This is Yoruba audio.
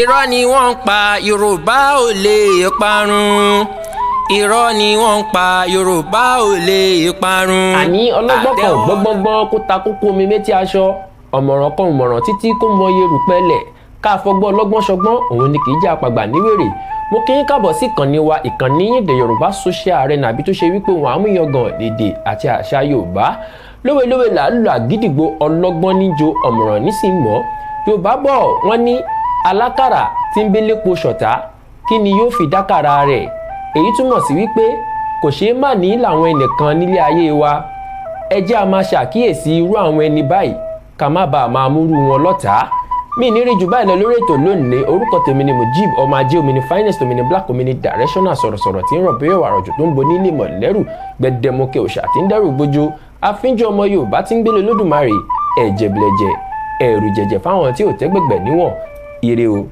irọ́ ni wọ́n ń pa Yorùbá ò lè parun. Irọ́ ni wọ́n ń pa Yorùbá ò lè parun. àní ọlọ́gbọ́n kan gbọ́ngbọ́ngbọ́n kó ta kókó omi méjì aṣọ, ọ̀mọ̀ràn kan mọ̀ràn títí kó mọ yerù pẹ́lẹ̀, ká fọgbọ́n ọlọ́gbọ́n ṣọgbọ́n òun ni kì í jẹ́ àpagbà níwèrè. mo kí yín káàbọ̀ sí ìkànnì wa, ìkànnì yín The Yorùbá Social Arena, àbí tó ṣe wípé wọn àmúyangàn èdè àti àṣà Yorùbá. lówelówe làálù àgídìgbò, ọlọ́gbọ́n níjó, ọ̀mọ̀ràn nísìnyí mọ́. Yorùbá bọ̀ wọ́n ní alákàrà tí ń bélépo ṣọ̀tá, kí ni yóò fi dákàrà rẹ̀? èyí túmọ̀ sí wípé kò ṣeé má ní làwọn ẹnìkan nílé ayé wa. ẹ jẹ́ a máa ṣàkíyèsí irú àwọn ẹni báyìí ká má bàa máa múrú wọn lọ́tàá. mi ní rí jù báyìí lọ lórí ètò lónìí. orúkọ tèmi ni Mujib ọmọ ajé, omi ni finest, omi ni black, omi ni directional, sọ̀rọ̀sọ̀rọ̀ tí ń rọ̀ bí ẹ̀wà rọ̀jò tó ń bo nílé mọ̀lẹ́rù, gbẹdẹmukẹ òòṣà tí ń dẹ́rù gbójú, àfínjú ọmọ Yorùbá tí ń gbélé Olódùmarè, ẹ̀jẹ̀bìlẹ̀jẹ̀, ẹ̀rù jẹ̀jẹ̀ fáwọn tí ò tẹ́gbẹ̀gbẹ̀ níwọ̀n. Ire o.